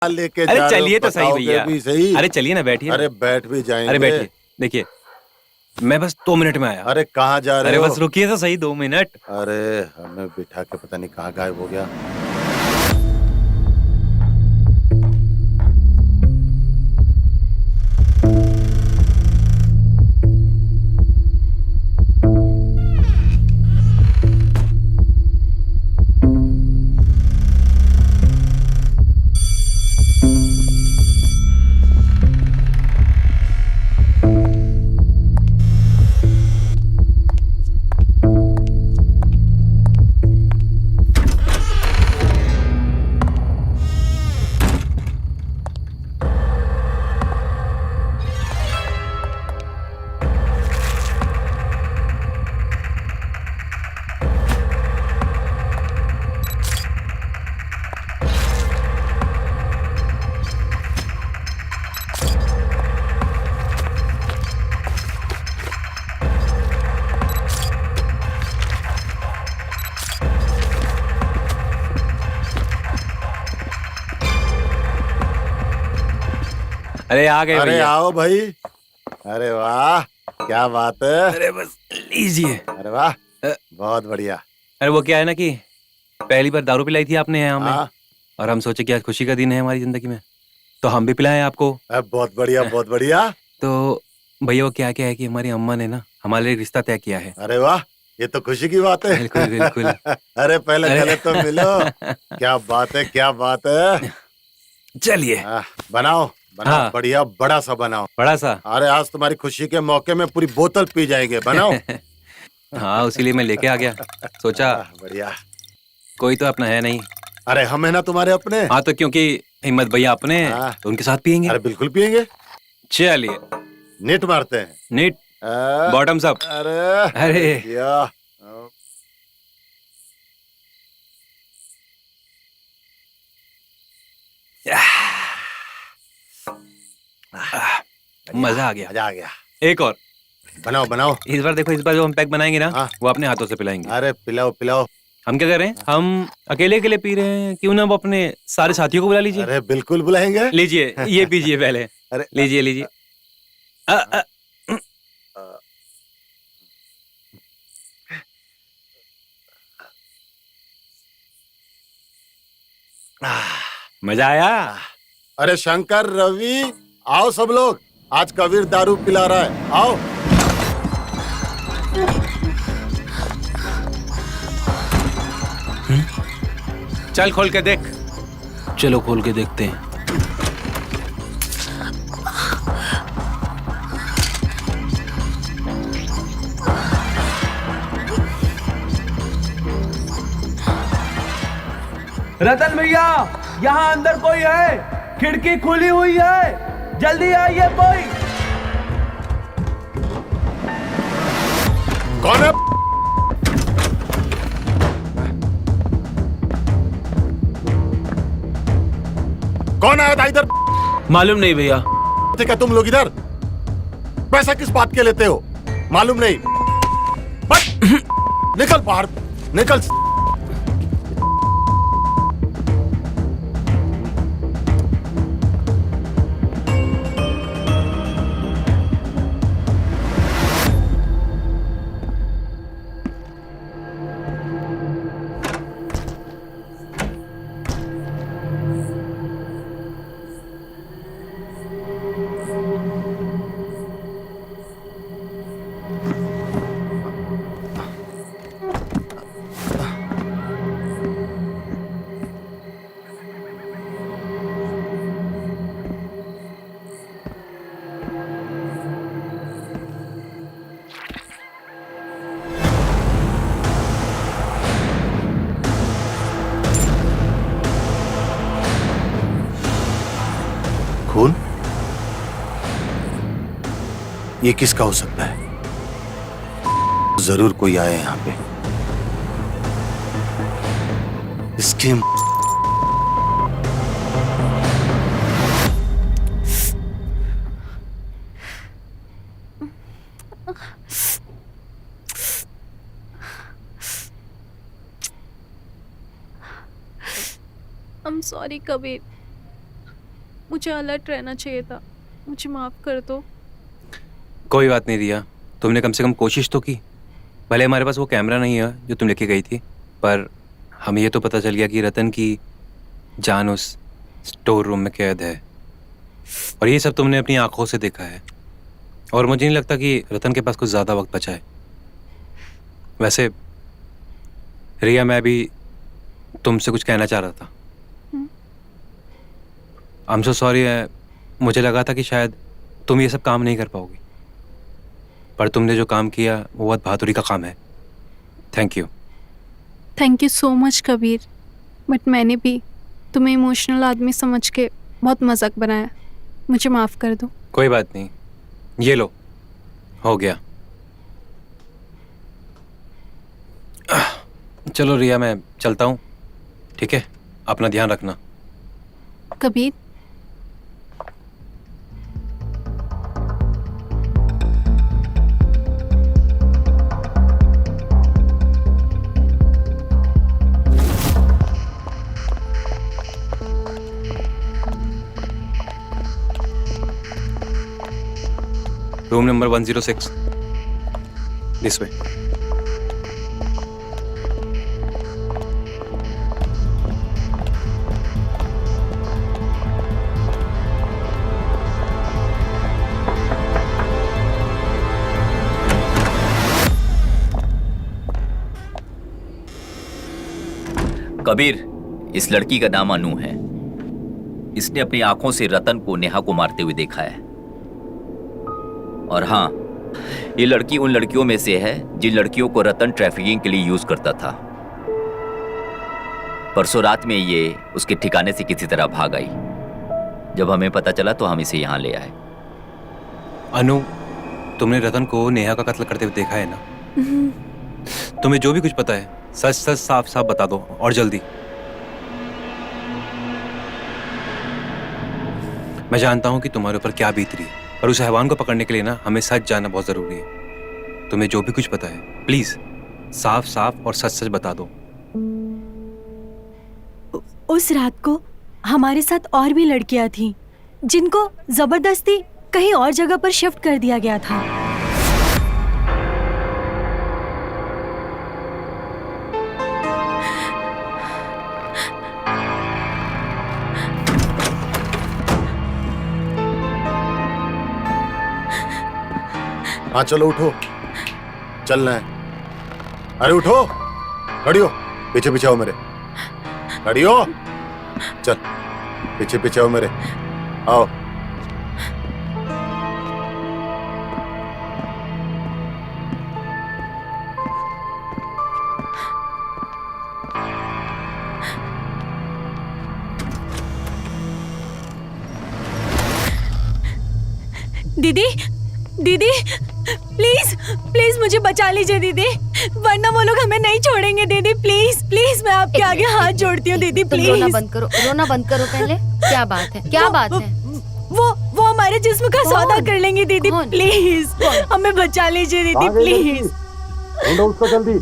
लेके अरे जा रहे हो, चलिए तो सही बताओगे भैया। भी सही। अरे चलिए ना, बैठिए ना। अरे बैठ भी जाएंगे। अरे बैठिए, देखिए मैं बस 2 मिनट में आया। अरे कहाँ जा रहे अरे हो? बस रुकिए तो सही 2 मिनट। अरे हमें बिठा के पता नहीं कहाँ गायब हो गया। अरे आ गए अरे भैया। आओ भाई। अरे वाह, क्या बात है। अरे बस लीजिए। अरे वाह, अ- बहुत बढ़िया। अरे वो क्या है ना कि पहली बार दारू पिलाई थी आपने यहाँ हमें, हाँ, और हम सोचे कि आज खुशी का दिन है हमारी जिंदगी में, तो हम भी पिलाएं आपको। बहुत बढ़िया अ, बहुत बढ़िया। तो भैया वो क्या है कि हमारी अम्मा ने ना हमारे लिए एक रिश्ता तय किया है। अरे वाह, ये तो खुशी की बात है। बिल्कुल बिल्कुल। अरे पहले अरे गले तो मिलो। क्या बात है, क्या बात है। चलिए। बनाओ बनाओ, हाँ, बढ़िया बड़ा सा बनाओ। बड़ा सा। अरे आज तुम्हारी खुशी के मौके में पूरी बोतल पी जाएंगे, बनाओ। हाँ, उसी लिए मैं लेके आ गया। सोचा बढ़िया। कोई तो अपना है नहीं। अरे हम है ना तुम्हारे अपने। हाँ, तो क्योंकि हिम्मत भैया अपने हैं हाँ, तो उनके साथ पियेंगे। अरे बिल्कुल पियेंगे। चलिए। नेट मारते हैं। नीट आ, बॉटम्स अप। अरे अरे या मजा आ गया। मजा आ गया। एक और। बनाओ बनाओ। इस बार देखो, इस बार जो हम पैक बनाएंगे ना, हाँ। वो अपने हाथों से पिलाएंगे। अरे पिलाओ पिलाओ। हम क्या कर रहे हैं, हम अकेले अकेले पी रहे हैं, क्यों ना वो अपने सारे साथियों को बुला लीजिए। अरे बिल्कुल बुलाएंगे। लीजिए, ये पीजिए पहले। अरे लीजिए लीजिए। अ, अ, मजा आया। अरे शंकर रवि, आओ सब लोग, आज कबीर दारू पिला रहा है, आओ। चल खोल के देख। चलो खोल के देखते हैं। रतन भैया, यहाँ अंदर कोई है? खिड़की खुली हुई है, जल्दी आइए कोई। कौन है? कौन आया था इधर? मालूम नहीं भैया। क्या तुम लोग इधर पैसा किस बात के लेते हो? मालूम नहीं। निकल बाहर, निकल। खून? ये किसका हो सकता है? जरूर कोई आया यहाँ पे। इसकी I'm sorry कबीर, मुझे अलर्ट रहना चाहिए था। मुझे माफ़ कर दो। कोई बात नहीं रिया, तुमने कम से कम कोशिश तो की। भले हमारे पास वो कैमरा नहीं है जो तुम लेके गई थी, पर हमें ये तो पता चल गया कि रतन की जान उस स्टोर रूम में कैद है, और ये सब तुमने अपनी आंखों से देखा है। और मुझे नहीं लगता कि रतन के पास कुछ ज़्यादा वक्त बचा है। वैसे रिया, मैं भी तुमसे कुछ कहना चाह रहा था। I am so sorry. मुझे लगा था कि शायद तुम ये सब काम नहीं कर पाओगी, पर तुमने जो काम किया वो बहुत बहादुरी का काम है। Thank you. Thank you so much Kabir, but मैंने भी तुम्हें इमोशनल आदमी समझ के बहुत मजाक बनाया। मुझे माफ़ कर दो। कोई बात नहीं, ये लो, हो गया। चलो रिया, मैं चलता हूँ, ठीक है? अपना ध्यान रखना। Kabir, room number 106, this way. Kabir, इस लड़की का नाम अनु है। इसने अपनी आंखों से रतन को नेहा को मारते हुए देखा है। और हाँ, ये लड़की उन लड़कियों में से है जिन लड़कियों को रतन ट्रैफिकिंग के लिए यूज करता था। परसों रात में ये उसके ठिकाने से किसी तरह भाग आई। जब हमें पता चला तो हम इसे यहाँ ले आए। अनु, तुमने रतन को नेहा का कत्ल करते हुए देखा है ना? तुम्हें जो भी कुछ पता है सच सच साफ साफ बता दो, और जल्दी। मैं जानता हूं कि तुम्हारे ऊपर क्या बीत रही है, पर उस हैवान को पकड़ने के लिए ना हमें सच जानना बहुत जरूरी है। तुम्हें जो भी कुछ पता है प्लीज साफ साफ और सच सच बता दो। उस रात को हमारे साथ और भी लड़कियां थीं जिनको जबरदस्ती कहीं और जगह पर शिफ्ट कर दिया गया था। हाँ चलो उठो, चलना है। अरे उठो, खड़ी हो, पीछे पीछे आओ मेरे। खड़ी हो, चल पीछे पीछे आओ मेरे, आओ। दीदी, दीदी, प्लीज प्लीज मुझे बचा लीजिए दीदी, वरना वो लोग हमें नहीं छोड़ेंगे। दीदी प्लीज प्लीज, मैं आपके आगे हाथ जोड़ती हूँ दीदी, तुम प्लीज। रोना बंद करो, रोना बंद करो पहले। क्या बात है, क्या बात है? वो हमारे जिस्म का सौदा कर लेंगे दीदी, प्लीज हमें बचा लीजिए दीदी, प्लीज। ढूंढो उसको जल्दी।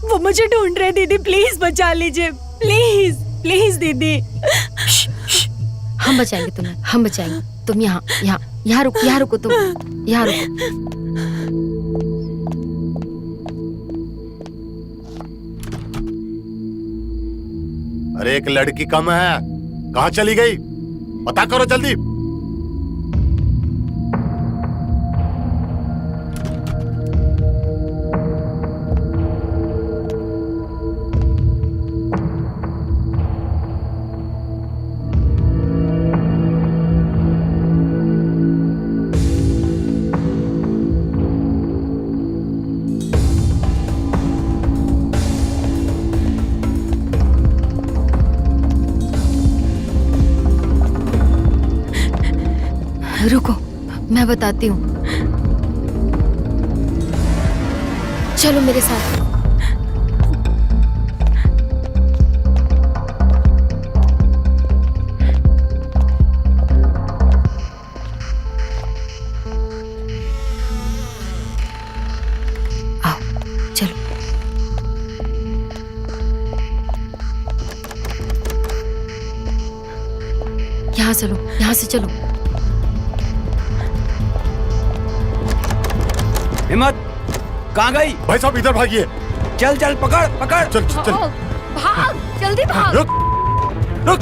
वो मुझे ढूंढ रहे दीदी, प्लीज बचा लीजिए, प्लीज प्लीज दीदी। हम बचाएंगे तुम्हें, हम बचाएंगे। तुम यहाँ यहाँ यहाँ रुको, यहाँ रुको, तुम यहाँ रुको। अरे एक लड़की कम है, कहाँ चली गई? पता करो जल्दी। रुको, मैं बताती हूँ। चलो मेरे साथ। आओ, चलो। यहाँ चलो, यहाँ से चलो। हिम्मत, कहाँ गई? भाई साहब इधर भागिए। चल चल, पकड़ पकड़। चल चल चल। भाग, जल्दी भाग। रुक रुक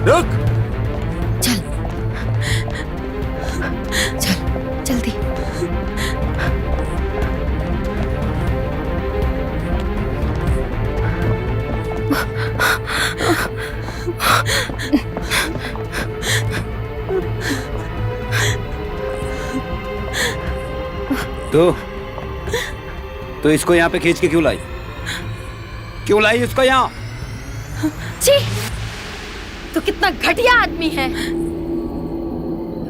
रुक। चल चल जल्दी। तो इसको यहाँ पे खींच के क्यों लाई? क्यों लाई इसको यहाँ? छी, तो कितना घटिया आदमी है।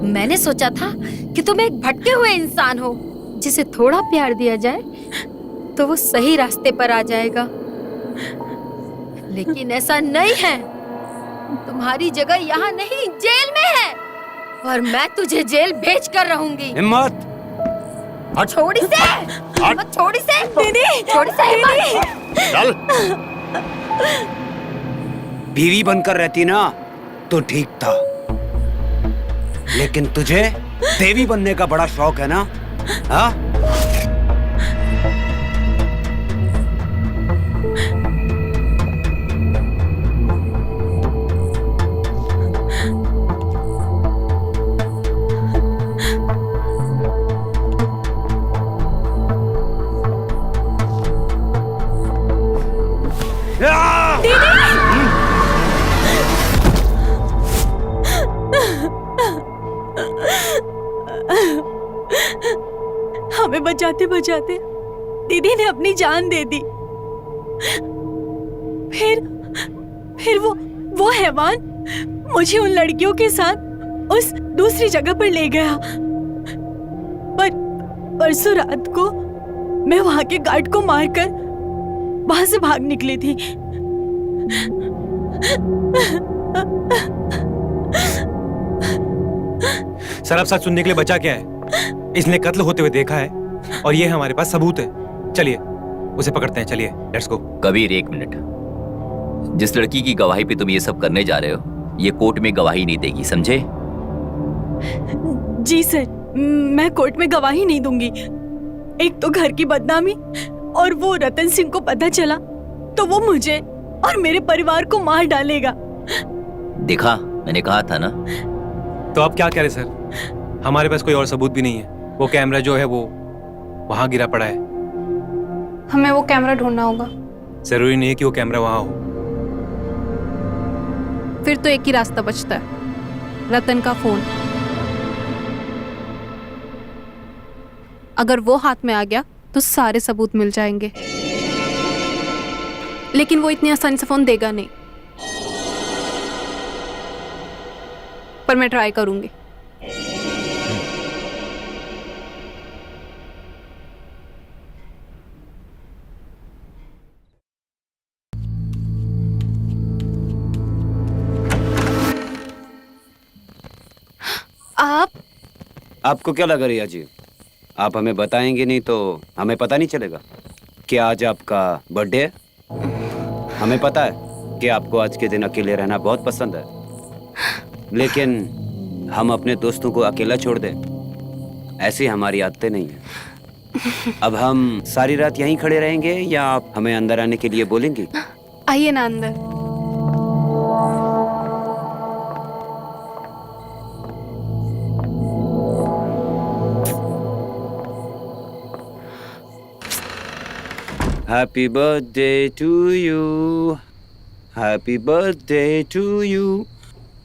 मैंने सोचा था कि तुम एक भटके हुए इंसान हो, जिसे थोड़ा प्यार दिया जाए तो वो सही रास्ते पर आ जाएगा, लेकिन ऐसा नहीं है। तुम्हारी जगह यहाँ नहीं, जेल में है, और मैं तुझे जेल भेज कर रहूंगी। हिम्मत, छोड़ इसे, हिम्मत छोड़ इसे। दीदी, छोड़ इसे हिम्मत। चल। बीवी बनकर रहती ना तो ठीक था, लेकिन तुझे देवी बनने का बड़ा शौक है ना? हाँ? हमें बचाते बचाते दीदी ने अपनी जान दे दी। फिर वो हैवान मुझे उन लड़कियों के साथ उस दूसरी जगह पर ले गया। पर परसों रात को मैं वहां के गार्ड को मारकर वहां से भाग निकली थी। सर आप सच सुनने के लिए बचा क्या है? इसने कत्ल होते हुए देखा है और ये हमारे पास सबूत है। चलिए उसे पकड़ते हैं, चलिए लेट्स गो। कबीर एक मिनट, जिस लड़की की गवाही पे तुम ये सब करने जा रहे हो, ये कोर्ट में गवाही नहीं देगी, समझे? जी सर, मैं कोर्ट में गवाही नहीं दूंगी। एक तो घर की बदनामी, और वो रतन सिंह को पता चला तो वो मुझे और मेरे परिवार को मार डालेगा। देखा, मैंने कहा था ना। तो आप क्या कह रहे सर? हमारे पास कोई और सबूत भी नहीं है। वो कैमरा जो है वो वहां गिरा पड़ा है। हमें वो कैमरा ढूंढना होगा। जरूरी नहीं है कि वो कैमरा वहां हो। फिर तो एक ही रास्ता बचता है, रतन का फोन। अगर वो हाथ में आ गया तो सारे सबूत मिल जाएंगे, लेकिन वो इतनी आसानी से फोन देगा नहीं। पर मैं ट्राई करूंगी। आपको क्या लगा रिया जी? आप हमें बताएंगे नहीं तो हमें पता नहीं चलेगा कि आज आपका बर्थडे है। हमें पता है कि आपको आज के दिन अकेले रहना बहुत पसंद है, लेकिन हम अपने दोस्तों को अकेला छोड़ दें, ऐसी हमारी आदतें नहीं है। अब हम सारी रात यहीं खड़े रहेंगे या आप हमें अंदर आने के लिए बोलेंगी? आइए ना अंदर। Happy birthday to you. Happy birthday to you.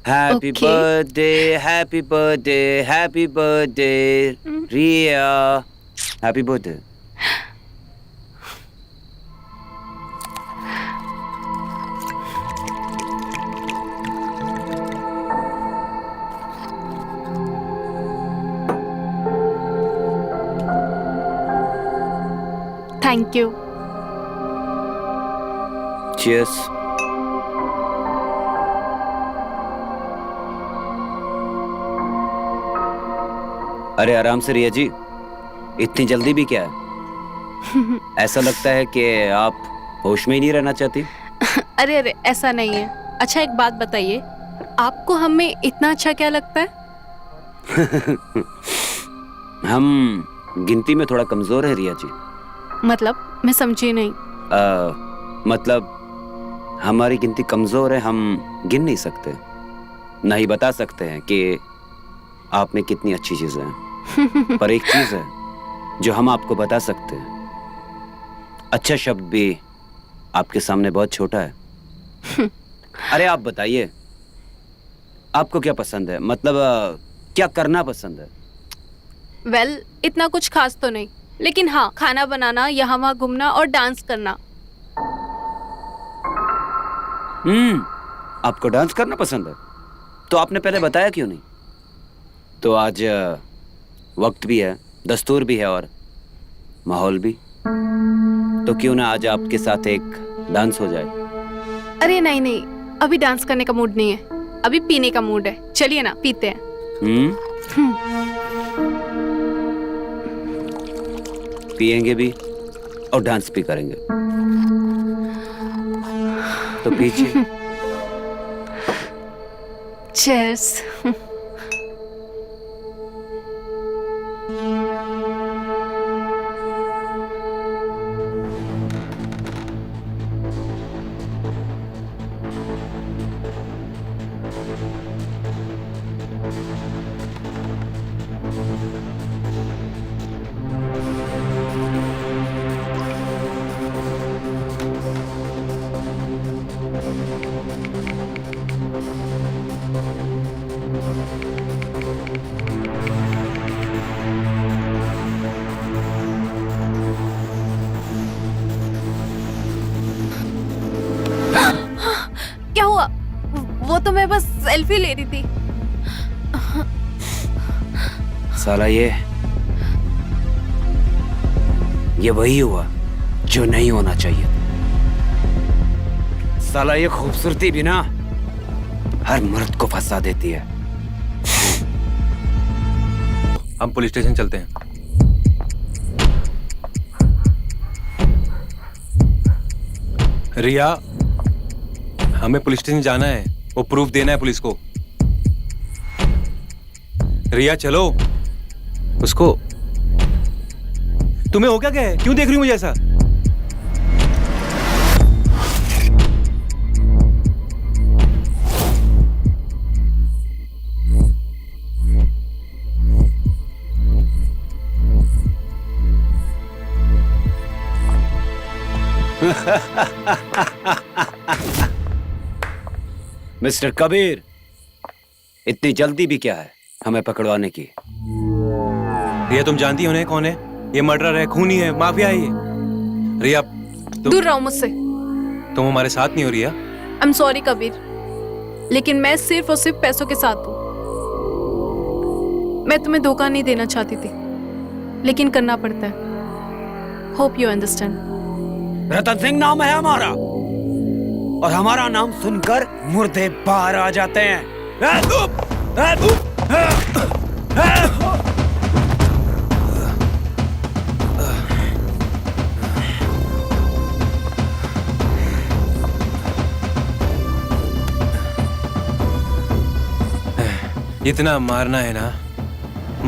Happy Okay. birthday, happy birthday, happy birthday, Ria. Happy birthday. Thank you. Cheers. अरे आराम से रिया जी, इतनी जल्दी भी क्या है? ऐसा लगता है कि आप होश में ही नहीं रहना चाहती। अरे अरे ऐसा नहीं है। अच्छा एक बात बताइए, आपको हमें इतना अच्छा क्या लगता है? हम गिनती में थोड़ा कमजोर है रिया जी। मतलब मैं समझी नहीं। मतलब हमारी गिनती कमजोर है, हम गिन नहीं सकते, ना ही बता सकते हैं कि आप में कितनी अच्छी चीजें हैं। पर एक चीज है जो हम आपको बता सकते हैं, अच्छा शब्द भी आपके सामने बहुत छोटा है। अरे आप बताइए, आपको क्या पसंद है? मतलब क्या करना पसंद है? वेल इतना कुछ खास तो नहीं, लेकिन हाँ खाना बनाना, यहाँ वहाँ घूमना और डांस करना। आपको डांस करना पसंद है? तो आपने पहले बताया क्यों नहीं? तो आज वक्त भी है, दस्तूर भी है और माहौल भी, तो क्यों ना आज आपके साथ एक डांस हो जाए? अरे नहीं नहीं, अभी डांस करने का मूड नहीं है, अभी पीने का मूड है। चलिए ना पीते हैं। पिएंगे भी और डांस भी करेंगे, तो पीछे। चीयर्स। क्या हुआ? वो तो मैं बस सेल्फी ले रही थी। साला ये वही हुआ जो नहीं होना चाहिए। साला ये खूबसूरती भी ना हर मर्द को फंसा देती है। हम पुलिस स्टेशन चलते हैं। रिया, हमें पुलिस स्टेशन जाना है, वो प्रूफ देना है पुलिस को। रिया चलो। उसको तुम्हें हो क्या है? क्यों देख रही हो मुझे ऐसा? मिस्टर कबीर, इतनी जल्दी भी क्या है हमें पकड़वाने की? रिया तुम जानती हो ना कौन है? ये मर्डरर है, खूनी है, माफिया है ये। रिया दूर रहो मुझसे। तुम हमारे साथ नहीं हो रिया। आई एम सॉरी कबीर, लेकिन मैं सिर्फ और सिर्फ पैसों के साथ हूँ। मैं तुम्हें धोखा नहीं देना चाहती थी, लेकिन करना पड़ता है। Hope you understand. Ratan Singh नाम है हमारा, और हमारा नाम सुनकर मुर्दे बाहर आ जाते हैं। इतना मारना है ना,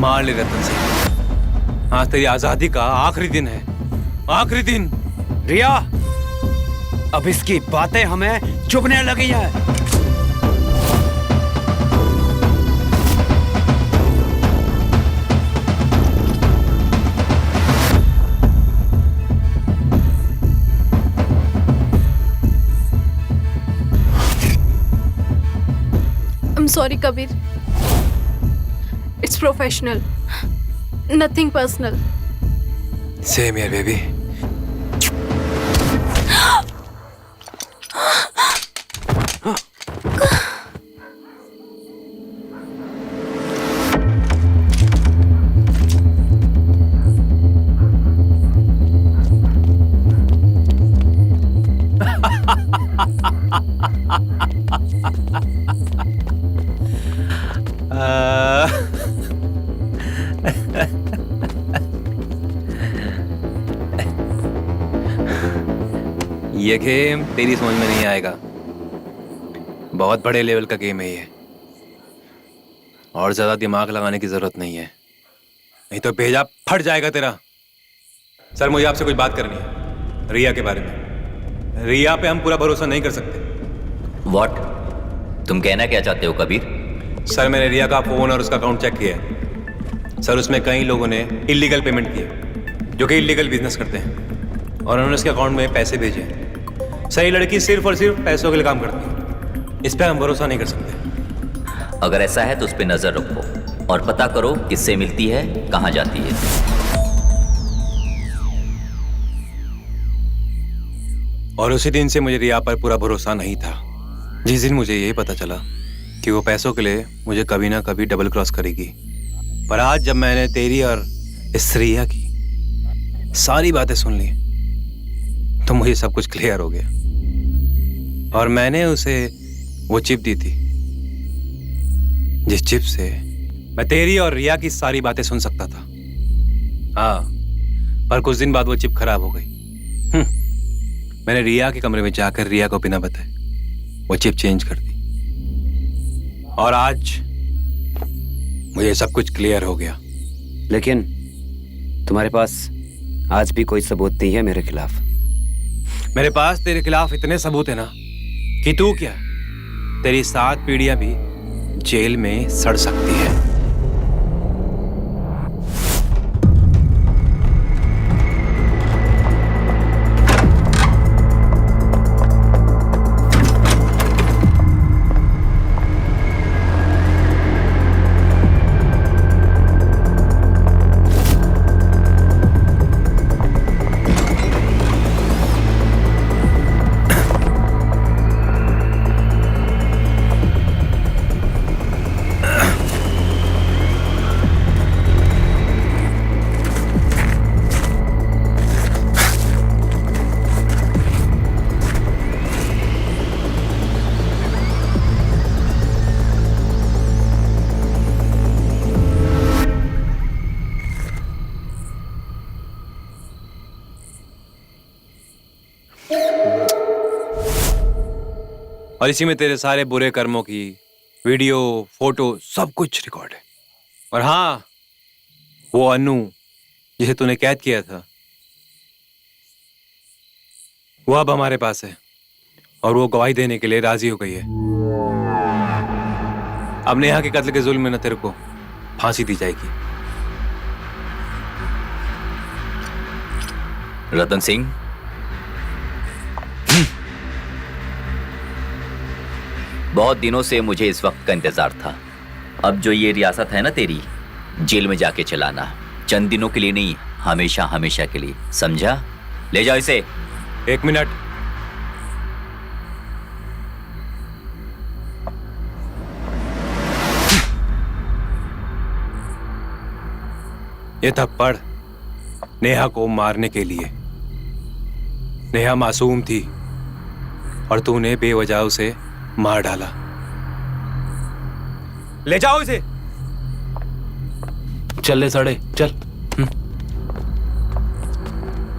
मार ले रतन सिंह। आज तेरी आजादी का आखिरी दिन है, आखिरी दिन। रिया, अब इसकी बातें हमें चुभने लगी हैं। I'm sorry Kabir, it's professional, nothing personal. Same here, baby. ये गेम तेरी समझ में नहीं आएगा। बहुत बड़े लेवल का गेम है ये, और ज्यादा दिमाग लगाने की जरूरत नहीं है, नहीं तो भेजा फट जाएगा तेरा। सर मुझे आपसे कुछ बात करनी है रिया के बारे में। रिया पे हम पूरा भरोसा नहीं कर सकते। व्हाट? तुम कहना क्या चाहते हो कबीर? सर मैंने रिया का फोन और उसका अकाउंट चेक किया है सर, उसमें कई लोगों ने इलीगल पेमेंट की है जो कि इलीगल बिजनेस करते हैं, और उन्होंने उसके अकाउंट में पैसे भेजे हैं। सर ये लड़की सिर्फ और सिर्फ पैसों के लिए काम करती है, इस पर हम भरोसा नहीं कर सकते। अगर ऐसा है तो उस पर नजर रखो और पता करो किससे मिलती है, कहाँ जाती है। और उसी दिन से मुझे रिया पर पूरा भरोसा नहीं था, जिस दिन मुझे यही पता चला कि वो पैसों के लिए मुझे कभी ना कभी डबल क्रॉस करेगी। पर आज जब मैंने तेरी और इस रिया की सारी बातें सुन ली तो मुझे सब कुछ क्लियर हो गया। और मैंने उसे वो चिप दी थी जिस चिप से मैं तेरी और रिया की सारी बातें सुन सकता था। हाँ, पर कुछ दिन बाद वो चिप खराब हो गई। मैंने रिया के कमरे में जाकर रिया को बिना बताए वो चिप चेंज कर दी, और आज मुझे सब कुछ क्लियर हो गया। लेकिन तुम्हारे पास आज भी कोई सबूत नहीं है मेरे खिलाफ। मेरे पास तेरे खिलाफ इतने सबूत है ना कि तू क्या, तेरी 7 पीढ़ियां भी जेल में सड़ सकती है। और इसी में तेरे सारे बुरे कर्मों की वीडियो, फोटो सब कुछ रिकॉर्ड है। और हाँ, वो अनु जिसे तूने कैद किया था वो अब हमारे पास है, और वो गवाही देने के लिए राजी हो गई है। अब नेहा के कत्ल के जुल्म में न तेरे को फांसी दी जाएगी। रतन सिंह, बहुत दिनों से मुझे इस वक्त का इंतजार था। अब जो ये रियासत है ना तेरी, जेल में जाके चलाना, चंद दिनों के लिए नहीं, हमेशा हमेशा के लिए, समझा? ले जाओ इसे। 1 मिनट। ये थप्पड़ नेहा को मारने के लिए। नेहा मासूम थी और तूने बेवजह उसे मार डाला। ले जाओ इसे। चल ले साड़े, चल।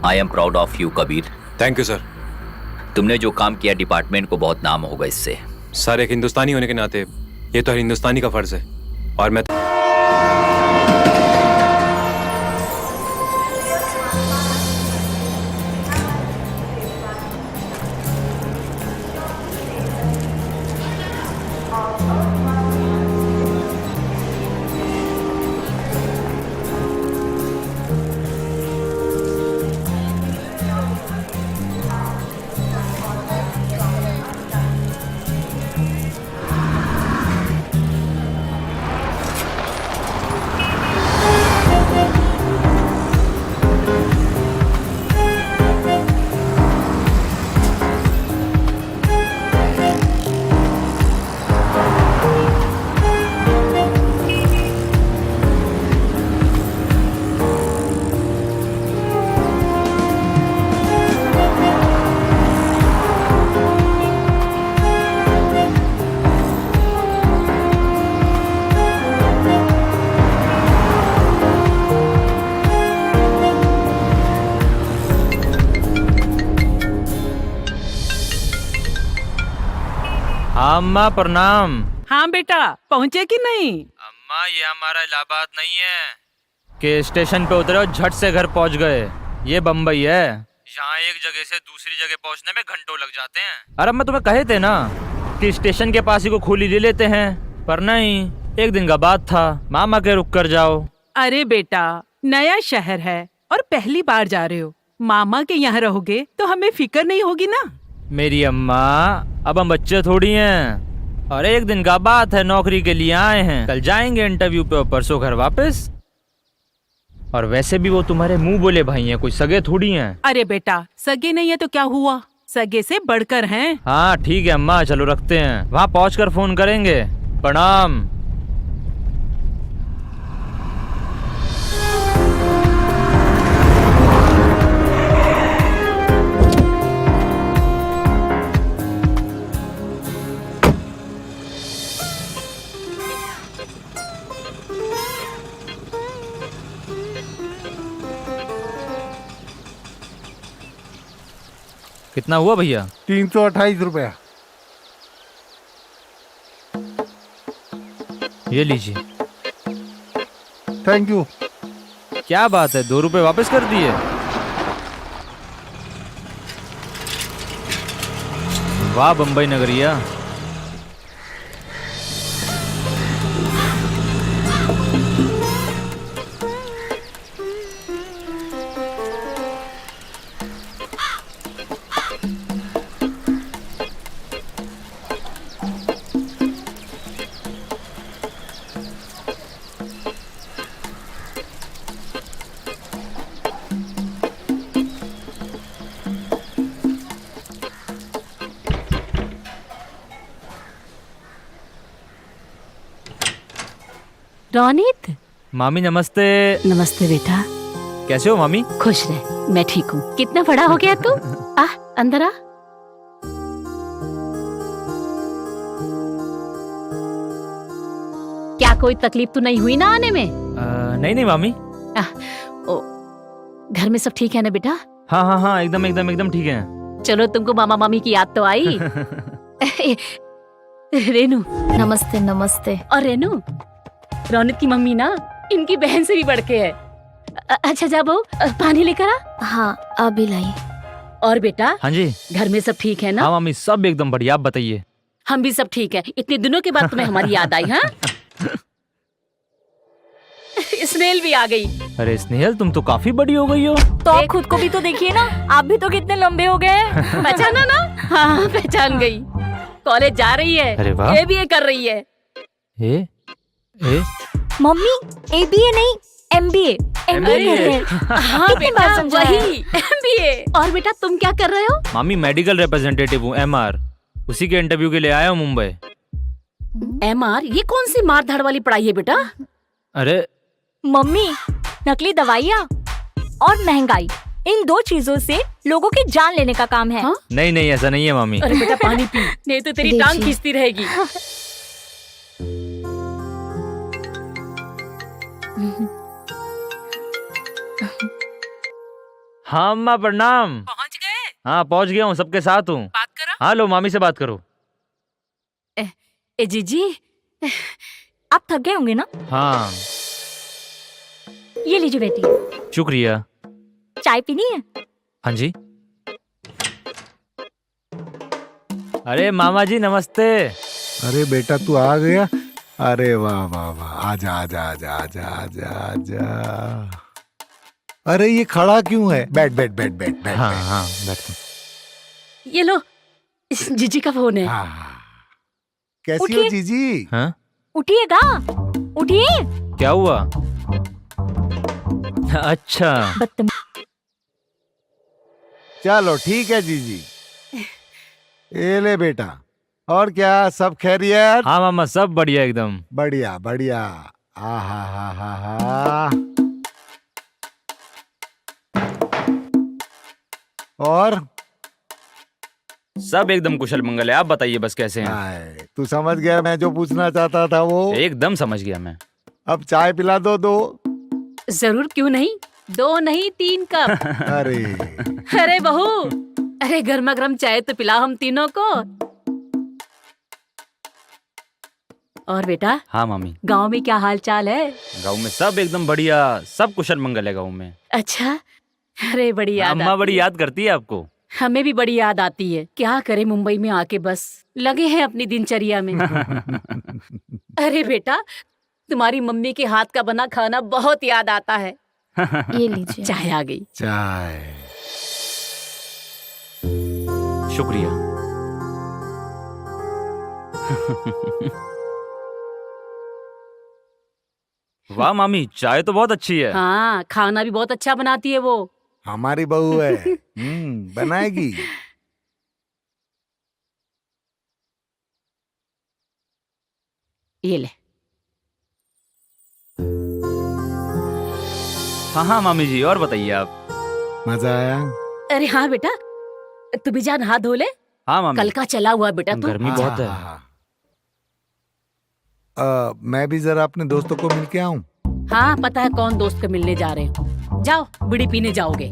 I am proud of you Kabir. Thank you sir. तुमने जो काम किया डिपार्टमेंट को बहुत नाम होगा इससे। सर एक हिंदुस्तानी होने के नाते ये तो हर हिंदुस्तानी का फर्ज है, और मैं हाँ अम्मा प्रणाम। हाँ बेटा, पहुँचे कि नहीं? अम्मा ये हमारा इलाहाबाद नहीं है कि स्टेशन पे उतरे और झट से घर पहुंच गए। ये बम्बई है। यहाँ एक जगह से दूसरी जगह पहुंचने में घंटों लग जाते हैं। अरे मैं तुम्हें कहे थे ना कि स्टेशन के पास ही को खोली ले लेते हैं, पर नहीं, एक दिन का बात था। मामा के रुक कर जाओ। अरे बेटा, नया शहर है और पहली बार जा रहे हो। मामा के यहाँ रहोगे तो हमें फिक्र नहीं होगी ना। मेरी अम्मा, अब हम बच्चे थोड़ी हैं। और एक दिन का बात है, नौकरी के लिए आए हैं, कल जाएंगे इंटरव्यू पे और परसों घर वापस। और वैसे भी वो तुम्हारे मुंह बोले भाई हैं, कोई सगे थोड़ी हैं। अरे बेटा, सगे नहीं है तो क्या हुआ, सगे से बढ़कर हैं। हाँ ठीक है अम्मा, चलो रखते हैं, वहाँ पहुँचकर फोन करेंगे। प्रणाम। कितना हुआ भैया? 328 रुपया। ये लीजिए। Thank you. क्या बात है, 2 रुपए वापस कर दिए? वाह बम्बई नगरिया। रोनित, मामी नमस्ते। नमस्ते बेटा। कैसे हो मामी? खुश रह, मैं ठीक हूँ। कितना बड़ा हो गया तू? आ, अंदर आ। क्या कोई तकलीफ तो नहीं हुई ना आने में? नहीं नहीं मामी। घर में सब ठीक है ना बेटा? हाँ हाँ हाँ, एकदम एकदम एकदम ठीक है। चलो, तुमको मामा मामी की याद तो आई। रेनू। नमस्ते नमस्ते। और रेनू, रौनक की मम्मी ना इनकी बहन से भी बढ़ के है। अच्छा जा बहू, पानी लेकर आ। हाँ अभी लाई। और बेटा, हाँ जी, घर में सब ठीक है ना? हाँ मामी, सब एकदम बढ़िया। आप बताइए। हम भी सब ठीक है। इतने दिनों के बाद तुम्हें हमारी याद आई। हाँ। स्नेहल भी आ गई। अरे स्नेहल, तुम तो काफी बड़ी हो गई हो। तो आप खुद को भी तो देखिए ना, आप भी तो कितने लंबे हो गए। पहचाना ना? हाँ पहचान गई। कॉलेज जा रही है। अरे वाह। एबीए कर रही है। ए? मम्मी, एबीए नहीं, एमबीए। एमबीए। हाँ बेटा, वही एमबीए। और बेटा तुम क्या कर रहे हो? मामी मेडिकल रिप्रेजेंटेटिव हूँ, MR। उसी के इंटरव्यू के लिए आया हूँ मुंबई। MR? ये कौन सी मार धाड़ वाली पढ़ाई है बेटा? अरे मम्मी, नकली दवाइयाँ और महंगाई, इन 2 चीजों से लोगों की जान लेने का काम है। नहीं नहीं, ऐसा नहीं है मामी। अरे बेटा पानी पी, नहीं तो तेरी टांग खींचती रहेगी। हाँ अम्मा प्रणाम। पहुँच गए? हाँ पहुँच गया हूँ, सबके साथ हूँ। बात करो। हाँ लो, मामी से बात करो। ए जीजी, आप थक गए होंगे ना? हाँ ये लीजिए बेटी। शुक्रिया। चाय पीनी है? हाँ जी। अरे मामा जी नमस्ते। अरे बेटा तू आ गया? अरे वाह वाह वाह, आजा आजा आजा आजा आजा आजा। अरे ये खड़ा क्यों है? बैठ बैठ बैठ बैठ बैठ। हाँ हाँ बैठो। ये लो, इस जीजी का फोन है। कैसी हो उठिए। जीजी? हाँ उठिएगा, उठिए। क्या हुआ? अच्छा चलो ठीक है जीजी। ये ले बेटा। और क्या, सब खैरियत? हाँ मामा, सब बढ़िया एकदम। बढ़िया बढ़िया। आ हा। और सब एकदम कुशल मंगल है। आप बताइए बस कैसे हैं? हाय, तू समझ गया मैं जो पूछना चाहता था वो? एकदम समझ गया मैं। अब चाय पिला दो 2। जरूर, क्यों नहीं। 2 नहीं 3 कप। अरे अरे बहू, अरे गर्मा गर्म चाय तो पिलाओ हम तीनों को। और बेटा हाँ मामी, गांव में क्या हाल चाल है? गाँव में सब एकदम बढ़िया, सब कुशल मंगल है गाँव में। अच्छा, अरे बड़ी याद अम्मा आती बड़ी है। याद करती है आपको। हमें भी बड़ी याद आती है। क्या करे, मुंबई में आके बस लगे हैं अपनी दिनचर्या में। अरे बेटा, तुम्हारी मम्मी के हाथ का बना खाना बहुत याद आता है। ये लीजिए। चाय आ गई। चाय। शुक्रिया। वाह मामी, चाय तो बहुत अच्छी है। हाँ, खाना भी बहुत अच्छा बनाती है वो। हमारी बहू है। बनाएगी। ये ले। हाँ हाँ मामी जी, और बताइए आप। मजा आया? अरे हाँ बेटा, तू भी जान हाथ धो ले। हाँ मामी। कल का चला हुआ बेटा तू। गर्मी बहुत है। मैं भी जरा अपने दोस्तों को मिल के आऊं। हाँ, पता है कौन दोस्त को मिलने जा रहे हो। जाओ, बीड़ी पीने जाओगे।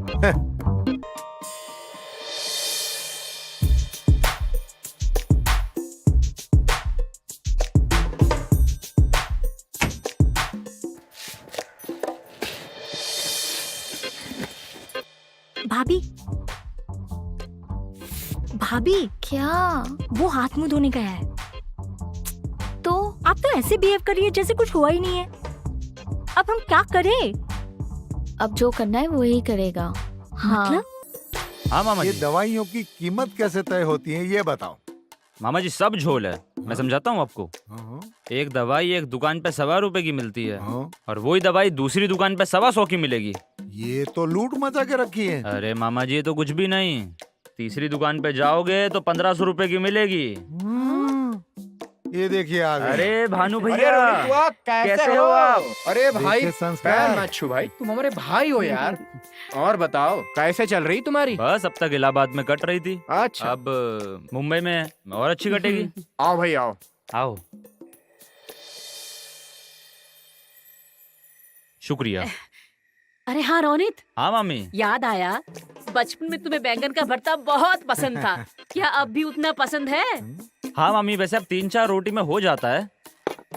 भाभी, भाभी क्या? वो हाथ मुंह धोने गया है। तो आप तो ऐसे बिहेव करिए जैसे कुछ हुआ ही नहीं है। अब हम क्या करें? अब जो करना है वही करेगा। हाँ। मतलब? हाँ मामा ये जी। दवाइयों की कीमत कैसे तय होती है ये बताओ। मामा जी सब झोल है, मैं समझाता हूँ आपको। एक दवाई एक दुकान पे 1.25 रुपए की मिलती है, और वही दवाई दूसरी दुकान पे 125 की मिलेगी। ये तो लूट मचा के रखी है। अरे मामा जी, ये तो कुछ भी नहीं। तीसरी दुकान पे जाओगे तो 1500 रुपए की मिलेगी। ये देखिए आ गए। अरे भानु भैया, कैसे हो आप? अरे भाई, देखिए संस्कार। पैर मत छू भाई, तुम हमारे भाई हो यार। और बताओ, कैसे चल रही तुम्हारी? बस अब तक इलाहाबाद में कट रही थी, अच्छा, अब मुंबई में और अच्छी कटेगी। आओ भाई आओ। आओ। शुक्रिया। अरे हाँ रोनित, हाँ मामी। याद आया, बचपन में तुम्हें बैंगन का भरता बहुत पसंद था। क्या अब भी उतना पसंद है? हाँ मामी, वैसे अब 3-4 रोटी में हो जाता है,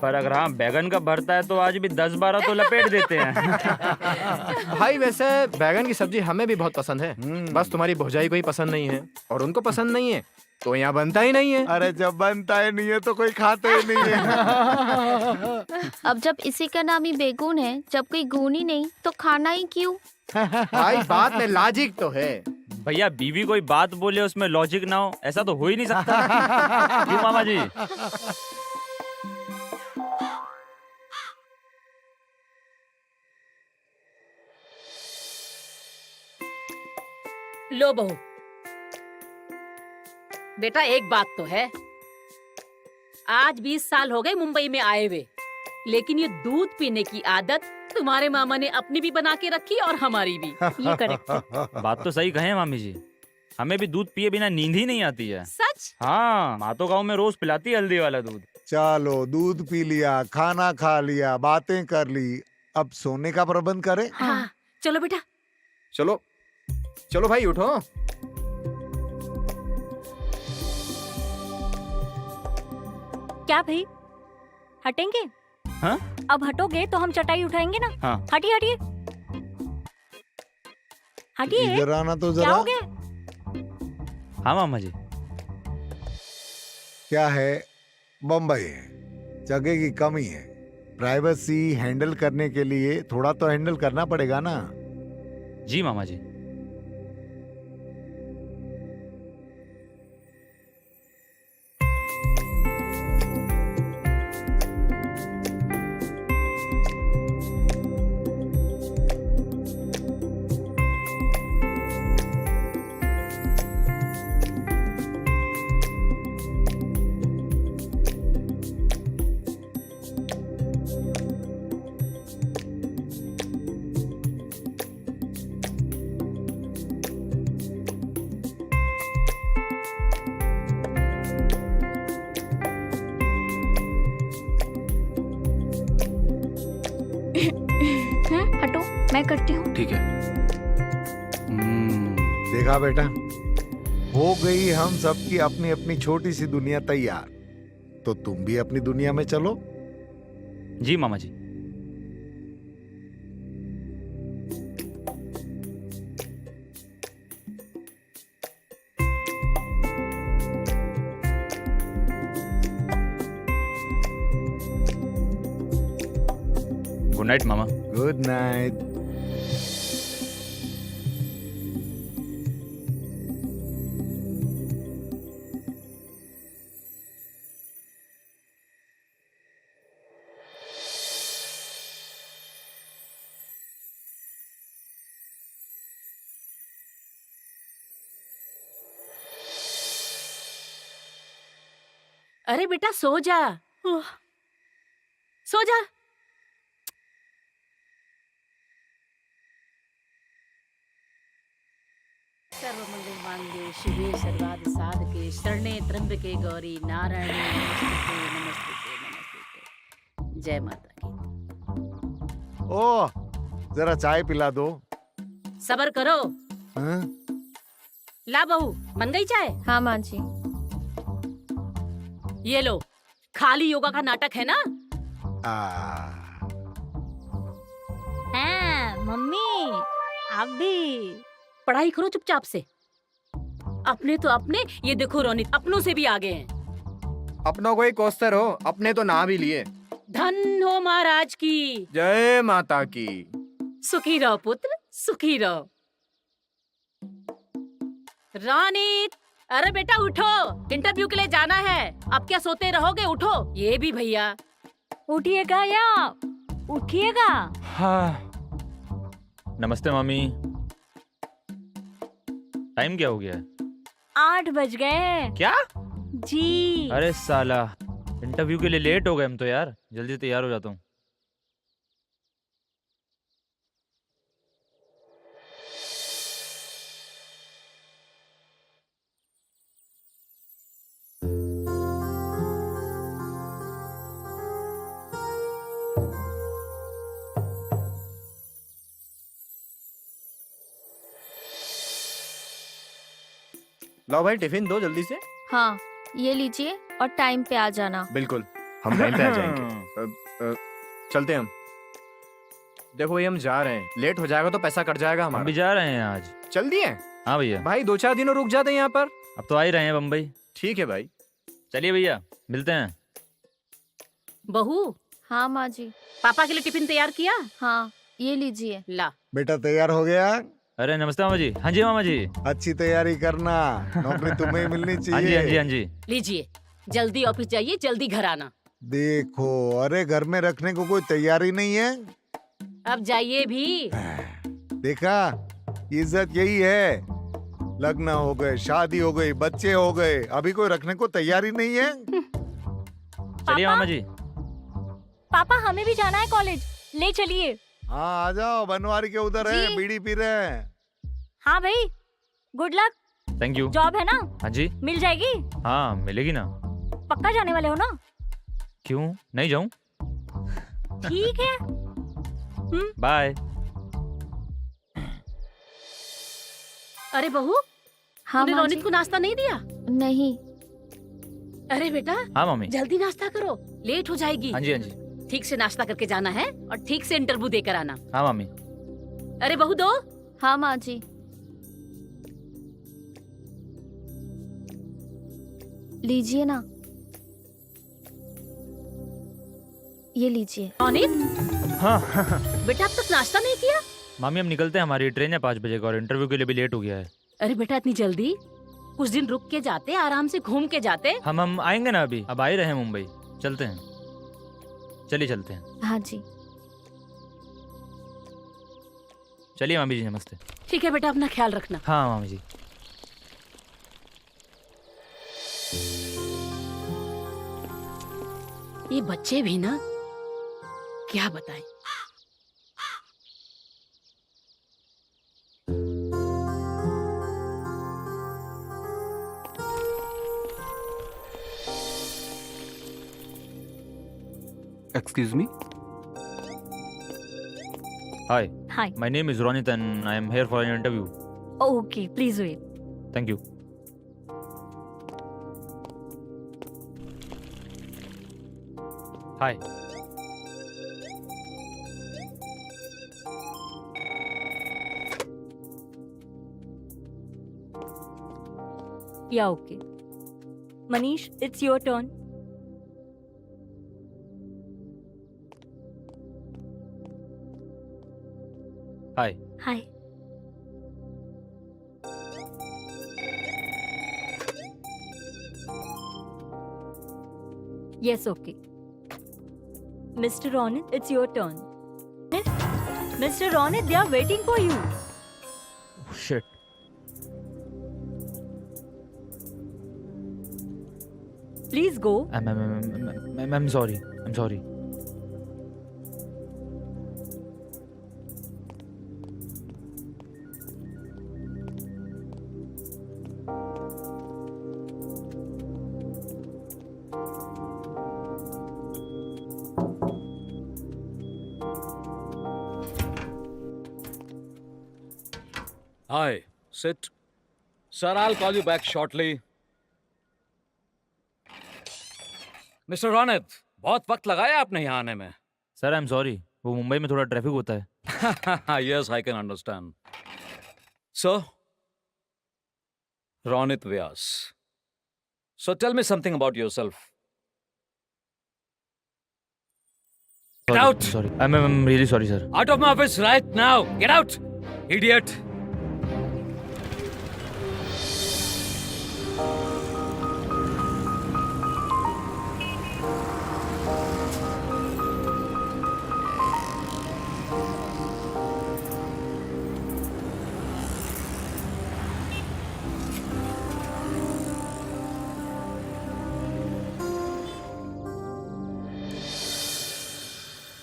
पर अगर हाँ बैगन का भरता है तो आज भी 10-12 तो लपेट देते हैं। भाई वैसे बैगन की सब्जी हमें भी बहुत पसंद है, बस तुम्हारी भौजाई को ही पसंद नहीं है, और उनको पसंद नहीं है तो यहाँ बनता ही नहीं है। अरे जब बनता ही नहीं है तो कोई खाता ही नहीं है। अब जब इसी का नाम ही बेगुन है, जब कोई गुण ही नहीं तो खाना ही क्यों? भाई बात में लॉजिक तो है। भैया, बीवी कोई बात बोले उसमें लॉजिक ना हो, ऐसा तो हो ही नहीं सकता। क्यों मामा जी? लो बहू, बेटा एक बात तो है, आज 20 साल हो गए मुंबई में आए हुए, लेकिन ये दूध पीने की आदत तुम्हारे मामा ने अपनी भी बना के रखी और हमारी भी। ये करेक्ट। बात तो सही कहे मामी जी, हमें भी दूध पिए बिना नींद ही नहीं आती है। सच? हाँ, माँ तो गाँव में रोज पिलाती है हल्दी वाला दूध। चलो, दूध पी लिया, खाना खा लिया, बातें कर ली, अब सोने का प्रबंध करें। हाँ, चलो बेटा। चलो चलो भाई उठो। क्या भाई, हटेंगे? हाँ? अब हटोगे तो हम चटाई उठाएंगे ना। हाँ। हटिए हटिए हटिए। इधर आना तो क्या जरा। हो गया? हाँ मामा जी। क्या है, बम्बई है, जगह की कमी है, प्राइवेसी हैंडल करने के लिए थोड़ा तो हैंडल करना पड़ेगा ना। जी मामा जी। हटो, मैं करती हूँ। ठीक है। देखा बेटा, हो गई हम सबकी अपनी अपनी छोटी सी दुनिया तैयार, तो तुम भी अपनी दुनिया में चलो। जी मामा जी। गुड नाइट मामा। Good night. अरे बेटा सो जा, सो जा। सर्वमंगल मांगल्ये शिवे सर्वार्थ साधके शरणे त्र्यंबके गौरी नारायणी नमस्ते नमस्ते नमस्ते। जय माता की। ओ जरा चाय पिला दो। सबर करो। हाँ? ला बहू, बन गई चाय? हाँ माँ जी। ये लो, खाली योगा का नाटक है ना? हाँ मम्मी, आप भी पढ़ाई करो चुपचाप से। अपने तो अपने, ये देखो रोनित अपनों से भी आगे हैं। अपनों को ही कोस्तर हो, अपने तो ना भी लिए। धन हो महाराज की। जय माता की। सुखी रहो पुत्र, सुखी रहो। रोनित, अरे बेटा उठो, इंटरव्यू के लिए जाना है। अब क्या सोते रहोगे, उठो। ये भी भैया। उठिएगा या उठिएगा। हाँ। नमस्ते मामी। टाइम क्या हो गया है? 8 बज गए। क्या? जी। अरे साला, इंटरव्यू के लिए लेट हो गए हम तो यार। जल्दी तैयार हो जाता हूँ। लो भाई टिफिन दो जल्दी से। हाँ ये लीजिए और टाइम पे आ जाना। बिल्कुल, हम टाइम पे आ जाएंगे। चलते हैं हम। देखो भाई हम जा रहे हैं, लेट हो जाएगा तो पैसा कट जाएगा हम हमारा। भी जा रहे हैं आज। चल दिए? हाँ भैया। भाई 2-4 दिनों रुक जाते हैं यहाँ पर। अब तो आ ही रहे हैं बम्बई। ठीक है भाई। चलिए भैया, मिलते हैं। बहू। हाँ माँ जी। पापा के लिए टिफिन तैयार किया? हाँ ये लीजिए। ला। बेटा तैयार हो गया? अरे नमस्ते मामा जी। हाँ जी मामा जी। अच्छी तैयारी करना, नौकरी तुम्हें ही मिलनी हाँ जी चाहिए। हाँ जी हाँ जी। लीजिए, जल्दी ऑफिस जाइए, जल्दी घर आना। देखो, अरे घर में रखने को कोई तैयारी नहीं है। अब जाइए भी। देखा, इज्जत यही है। लग्न हो गए, शादी हो गई, बच्चे हो गए, अभी कोई रखने को तैयारी नहीं है। चलिए मामा जी। पापा हमें भी जाना है कॉलेज, ले चलिए। हाँ आ जाओ, बनवारी के उधर है, बीड़ी पी रहे हैं। हाँ भाई, good luck. Thank you. Job है ना? हाँ जी। मिल जाएगी? हाँ मिलेगी ना। पक्का जाने वाले हो ना? क्यों नहीं जाऊं? ठीक है। बाय। अरे बहू, हाँ तूने माँ रोनित जी। को नाश्ता नहीं दिया? नहीं। अरे बेटा। हाँ मम्मी। जल्दी नाश्ता करो, लेट हो जाएगी। हाँ जी हाँ जी। ठीक से नाश्ता करके जाना है और ठीक से इंटरव्यू देकर आना। हाँ मम्मी। अरे बहू दो। हाँ माँ जी। लीजिए ना, ये लीजिए। रोनित। हाँ। बेटा अब तक नाश्ता नहीं किया? मामी हम निकलते हैं, हमारी ट्रेन है 5 बजे का और इंटरव्यू के लिए भी लेट हो गया है। अरे बेटा इतनी जल्दी? कुछ दिन रुक के जाते, आराम से घूम के जाते। हम आएंगे ना अभी, अब आ ही रहे हैं मुंबई। चलते हैं, चलिए चलते हैं। हाँ जी। चलिए मामी जी नमस्ते। ठीक है बेटा, अपना ख्याल रखना। हाँ मामी जी। ये बच्चे भी ना, क्या बताएं। Excuse me? Hi. Hi. My name is Ronit and I am here for an interview. Okay, please wait. Thank you. Hi. या okay. Manish, it's your turn. Hi. Hi. Yes, okay. Mr. Ronit, it's your turn. Mr. Ronit, they are waiting for you. Oh, shit. Please go. I'm sorry. I'm sorry. Hi, sit. Sir, I'll call you back shortly. Mister Ronit, बहुत वक्त लगाया आपने यहाँ आने में। Sir, I am sorry, वो मुंबई में थोड़ा ट्रैफिक होता है। Yes, I can understand. So, Ronit Vyas. So tell me something about yourself. Get out! Sorry. I'm really sorry, sir. Out of my office right now! Get out! Idiot!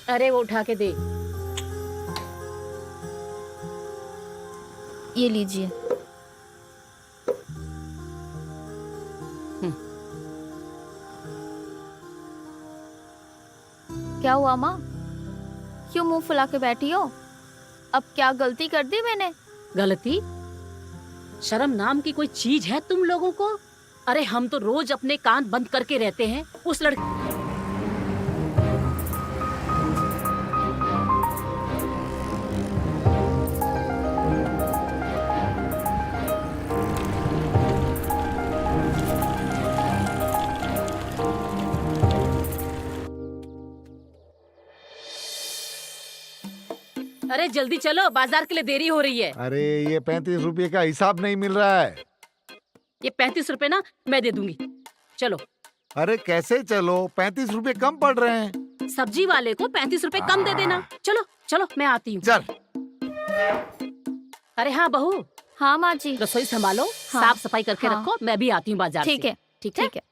अरे वो उठा के दे। ये लीजिए। क्या हुआ माँ? क्यों मुंह फुला के बैठी हो? अब क्या गलती कर दी मैंने? गलती? शर्म नाम की कोई चीज है तुम लोगों को? अरे हम तो रोज अपने कान बंद करके रहते हैं। उस लड़की अरे जल्दी चलो, बाजार के लिए देरी हो रही है। अरे ये 35 रुपए का हिसाब नहीं मिल रहा है। ये 35 रुपए ना मैं दे दूंगी, चलो। अरे कैसे चलो, 35 रुपए कम पड़ रहे हैं। सब्जी वाले को 35 रुपए कम दे देना। चलो चलो मैं आती हूँ। चल। अरे हाँ बहू। हाँ माँ जी। रसोई संभालो, हाँ, साफ सफाई करके हाँ, रखो, मैं भी आती हूँ बाजार से। ठीक है, ठीक है।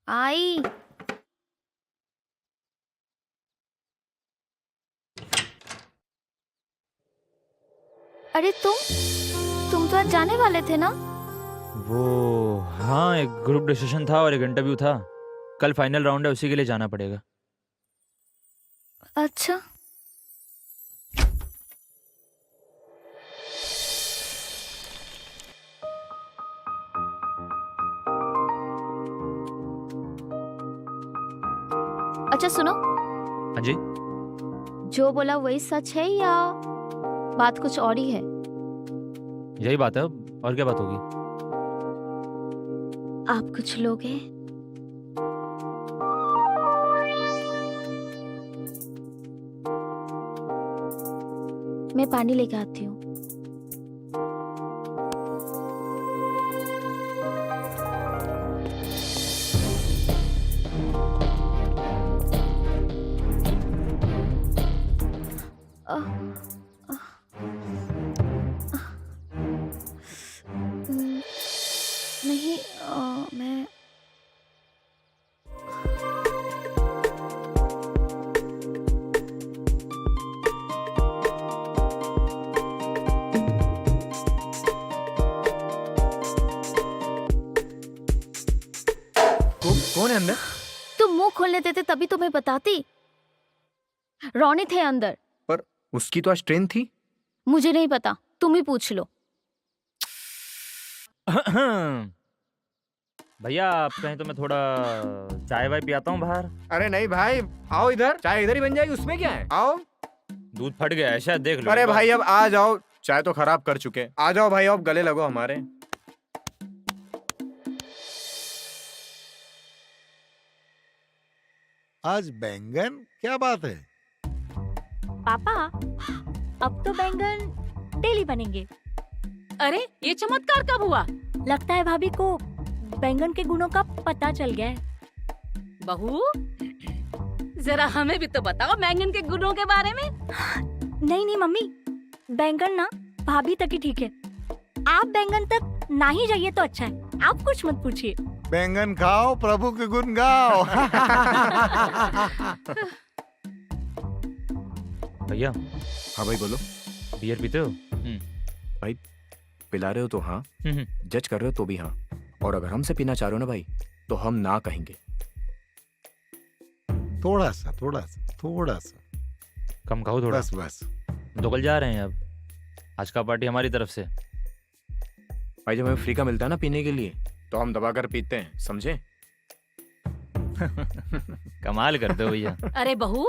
आई। अरे तुम तो आज जाने वाले थे ना? वो हाँ, एक ग्रुप डिस्कशन था और एक इंटरव्यू था। कल फाइनल राउंड है, उसी के लिए जाना पड़ेगा। अच्छा। अच्छा सुनो। हाँ जी। जो बोला वही सच है या बात कुछ और ही है? यही बात है, और क्या बात होगी? आप कुछ लोगे? मैं पानी लेके आती हूँ। नहीं मैं कौन है अंदर? तुम मुंह खोलने देते तभी तुम्हें बताती। रोनित है अंदर। पर उसकी तो आज ट्रेन थी। मुझे नहीं पता, तुम ही पूछ लो। भैया आप कहें तो मैं थोड़ा चाय वाय पियाता हूँ बाहर। अरे नहीं भाई, आओ इधर, चाय इधर ही बन जाएगी, उसमें क्या है, आओ। दूध फट गया है शायद, देख लो। अरे भाई अब आ जाओ, चाय तो खराब कर चुके, आ जाओ भाई, अब गले लगो हमारे। आज बैंगन, क्या बात है? पापा अब तो बैंगन डेली बनेंगे। अरे ये चमत्कार कब हुआ? लगता है भाभी को बैंगन के गुणों का पता चल गया है। बहू जरा हमें भी तो बताओ बैंगन के गुणों के बारे में। नहीं नहीं मम्मी, बैंगन ना भाभी तक ही ठीक है। आप बैंगन तक ना ही जाइए तो अच्छा है, आप कुछ मत पूछिए। बैंगन खाओ, प्रभु के गुण गाओ। भैया। हाँ भाई बोलो। बियर पीते हो? भाई पिला रहे हो तो हाँ, जज कर रहे हो तो भी हाँ, और अगर हमसे पीना चाह रहे हो ना भाई तो हम ना कहेंगे। थोड़ा सा कम खाओ थोड़ा। बस दोगल जा रहे हैं अब, आज का पार्टी हमारी तरफ से। भाई जब हमें फ्री का मिलता है ना पीने के लिए तो हम दबा कर पीते हैं, समझे? कमाल करते हो भैया। अरे बहू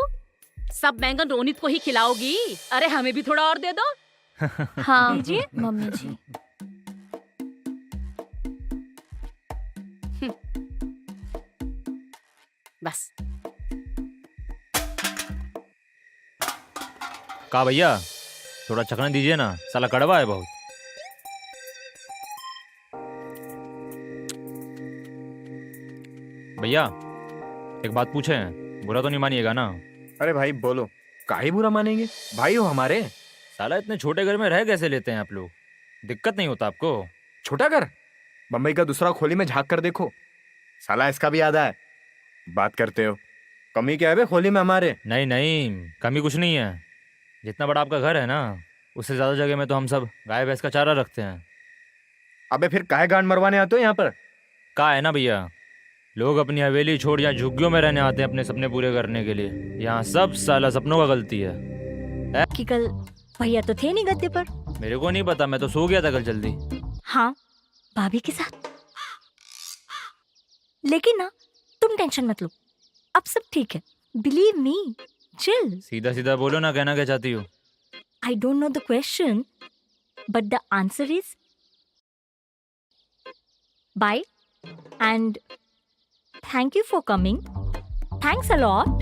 सब बैंगन रोनित को ही खिलाओगी? अरे हमें भी थोड़ा और दे दो। हाँ जी मम्मी जी। बस कहा भैया थोड़ा चखना दीजिए ना, साला कड़वा है बहुत। भैया एक बात पूछे, बुरा तो नहीं मानिएगा ना? अरे भाई बोलो, काहे बुरा मानेंगे, भाई हो हमारे। साला इतने छोटे घर में रह कैसे लेते हैं आप लोग? दिक्कत नहीं होता आपको? छोटा घर, बम्बई का दूसरा खोली में झांक कर देखो, साला इसका भी आधा है। बात करते हो, कमी क्या है बे खोली में हमारे? नहीं नहीं, कमी कुछ नहीं है। जितना बड़ा आपका घर है ना, उससे ज्यादा जगह में तो हम सब गाय भैंस का चारा रखते हैं। अबे फिर काहे गांड मरवाने आते हो यहाँ पर? कहा है ना भैया, लोग अपनी हवेली छोड़ या झुग्गियों में रहने आते हैं अपने सपने पूरे करने के लिए। यहाँ सब साला सपनों का गलती है। कि कल भैया तो थे नहीं गद्दे पर। मेरे को नहीं पता, मैं तो सो गया था कल जल्दी। हाँ भाभी के साथ। लेकिन ना तुम टेंशन मत लो, अब सब ठीक है। Believe me, chill. सीधा सीधा बोलो ना, कहना क्या चाहती हो? I don't know the question, but the answer is bye and thank you for coming. Thanks a lot.